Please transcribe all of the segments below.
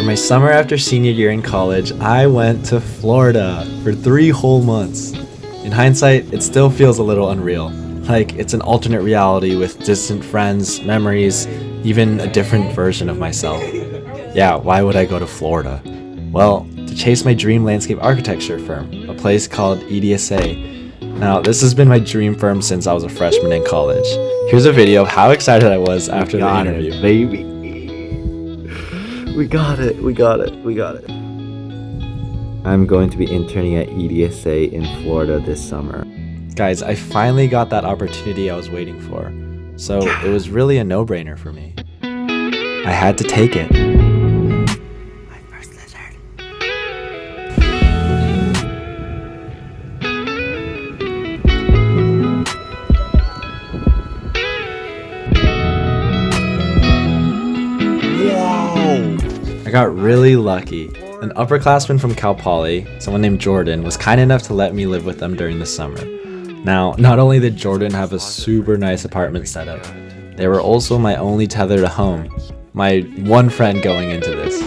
For my summer after senior year in college, I went to Florida for 3 whole months. In hindsight, it still feels a little unreal. Like it's an alternate reality with distant friends, memories, even a different version of myself. Yeah, why would I go to Florida? Well, to chase my dream landscape architecture firm, a place called EDSA. Now, this has been my dream firm since I was a freshman in college. Here's a video of how excited I was after the interview. Baby. We got it. I'm going to be interning at EDSA in Florida this summer. Guys, I finally got that opportunity I was waiting for. So it was really a no-brainer for me. I had to take it. My first lizard. I got really lucky. An upperclassman from Cal Poly, someone named Jordan, was kind enough to let me live with them during the summer. Now, not only did Jordan have a super nice apartment setup, they were also my only tether to home, my one friend going into this.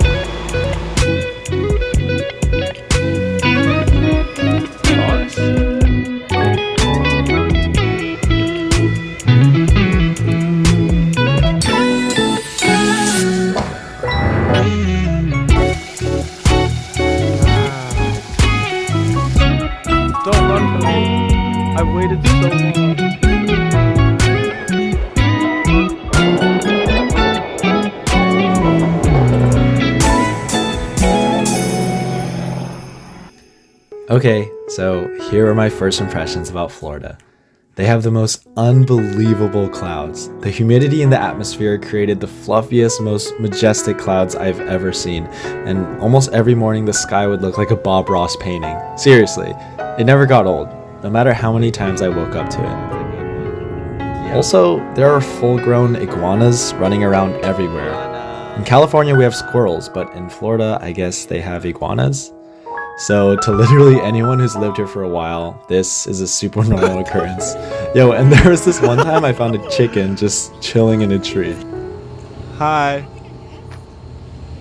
Don't run from me. I've waited so long. Okay, so here are my first impressions about Florida. They have the most unbelievable clouds. The humidity in the atmosphere created the fluffiest, most majestic clouds I've ever seen, and almost every morning the sky would look like a Bob Ross painting. Seriously, it never got old, no matter how many times I woke up to it. Also, there are full-grown iguanas running around everywhere. In California we have squirrels, but in Florida I guess they have iguanas. So to literally anyone who's lived here for a while, this is a super normal occurrence. Yo, and there was this one time I found a chicken just chilling in a tree. Hi.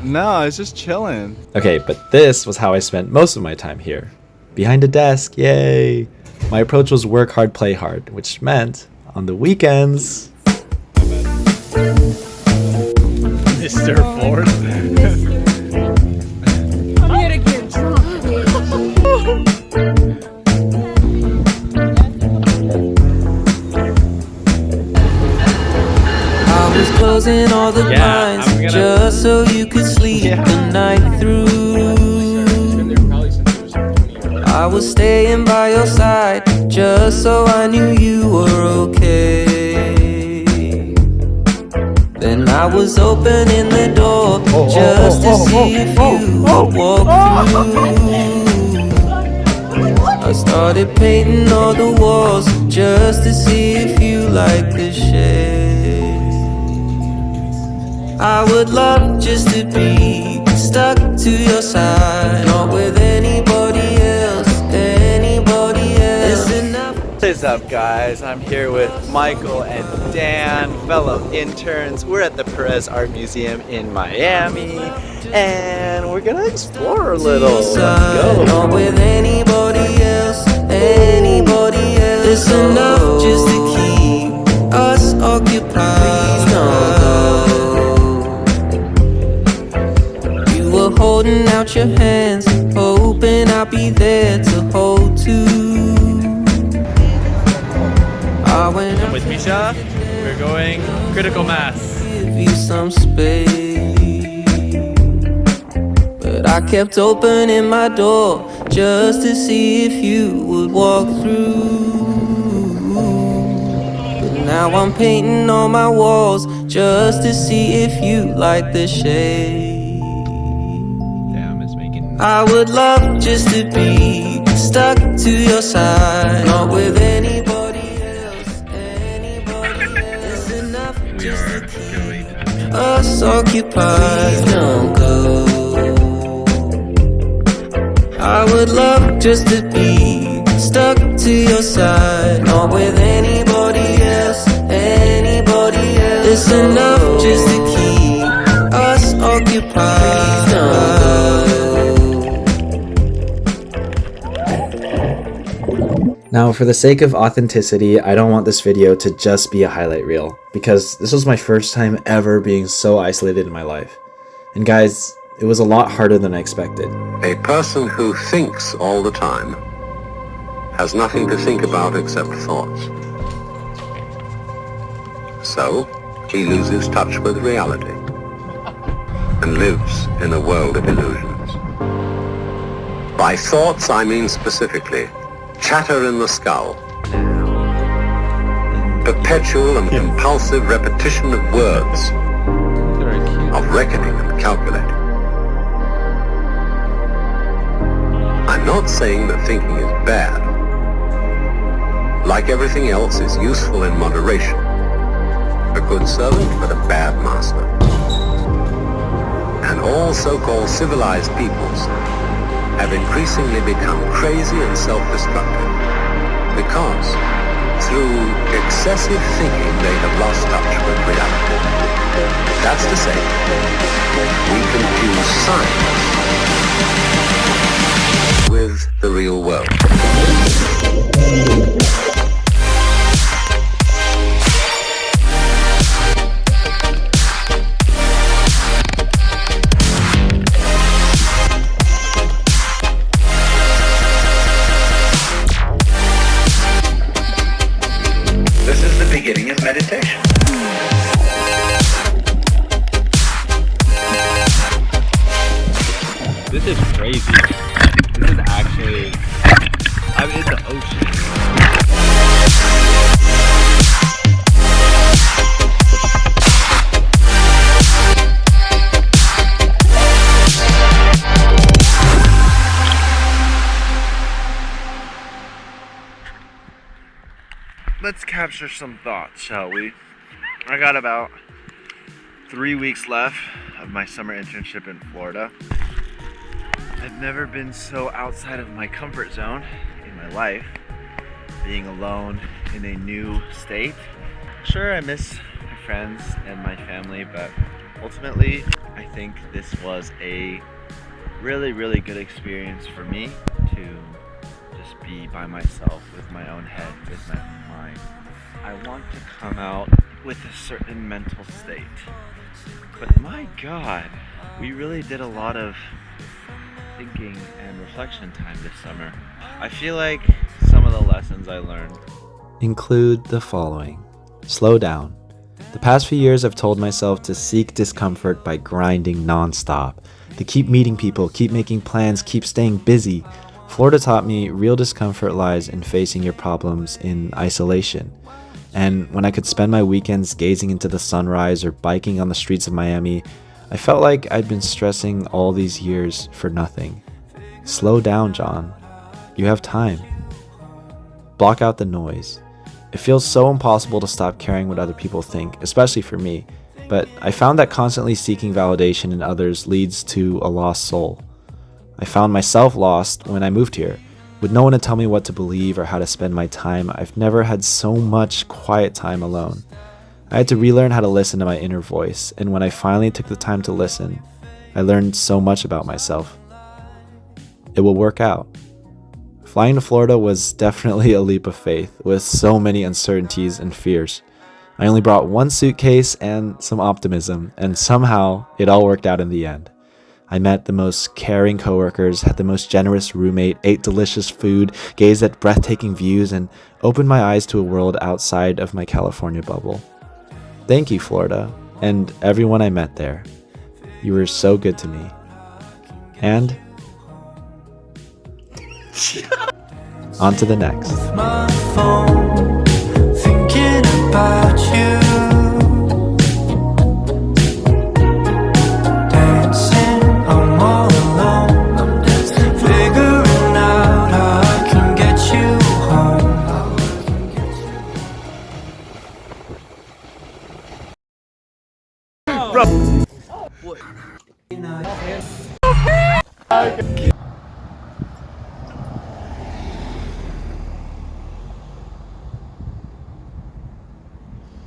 No, I was just chilling. Okay, but this was how I spent most of my time here. Behind a desk, yay! My approach was work hard, play hard, which meant on the weekends... Mr. Ford. Closing all the blinds just so you could sleep the night through. I was staying by your side just so I knew you were okay. Then I was opening the door just to see if you would walk through. I started painting all the walls just to see if you like the shade. I would love just to be stuck to your side, not with anybody else, What is up, guys? I'm here with Michael and Dan, fellow interns. We're at the Perez Art Museum in Miami, and we're gonna explore a little. Let's go. Not with anybody else, It's enough just to keep us occupied. You were holding out your hands, hoping I'd be there to hold too. I'm with Misha. We're going critical mass. Give you some space, but I kept opening my door just to see if you would walk through. But now I'm painting on my walls just to see if you like the shade. Damn, it's making. I would love just to be stuck to your side, not with anybody. Us occupied, don't go. I would love just to be stuck to your side, not with anybody else, It's enough just to keep us occupied, don't Now, for the sake of authenticity, I don't want this video to just be a highlight reel, because this was my first time ever being so isolated in my life. And guys, it was a lot harder than I expected. A person who thinks all the time has nothing to think about except thoughts. So, he loses touch with reality and lives in a world of illusions. By thoughts, I mean specifically chatter in the skull, perpetual and compulsive repetition of words, of reckoning and calculating. I'm not saying that thinking is bad. Like everything else, it's useful in moderation. A good servant, but a bad master. And all so-called civilized peoples have increasingly become crazy and self-destructive because through excessive thinking they have lost touch with reality. That's to say, we confuse science with the real world. This is the beginning of meditation. This is crazy. This is actually, I mean, it's the ocean. Let's capture some thoughts, shall we? I got about 3 weeks left of my summer internship in Florida. I've never been so outside of my comfort zone in my life, being alone in a new state. Sure, I miss my friends and my family, but ultimately, I think this was a really good experience for me to just be by myself with my own head, with my own mind. I want to come out with a certain mental state. But my God, we really did a lot of thinking and reflection time this summer. I feel like some of the lessons I learned include the following. Slow down. The past few years I've told myself to seek discomfort by grinding nonstop, to keep meeting people, keep making plans, keep staying busy. Florida taught me real discomfort lies in facing your problems in isolation. And when I could spend my weekends gazing into the sunrise or biking on the streets of Miami, I felt like I'd been stressing all these years for nothing. Slow down, John. You have time. Block out the noise. It feels so impossible to stop caring what other people think, especially for me, but I found that constantly seeking validation in others leads to a lost soul. I found myself lost when I moved here. With no one to tell me what to believe or how to spend my time, I've never had so much quiet time alone. I had to relearn how to listen to my inner voice, and when I finally took the time to listen, I learned so much about myself. It will work out. Flying to Florida was definitely a leap of faith, with so many uncertainties and fears. I only brought one suitcase and some optimism, and somehow it all worked out in the end. I met the most caring coworkers, had the most generous roommate, ate delicious food, gazed at breathtaking views, and opened my eyes to a world outside of my California bubble. Thank you, Florida, and everyone I met there. You were so good to me. And on to the next. My phone, thinking about you. Dancing, I'm all alone. I'm dancing, figuring out how I can get you home.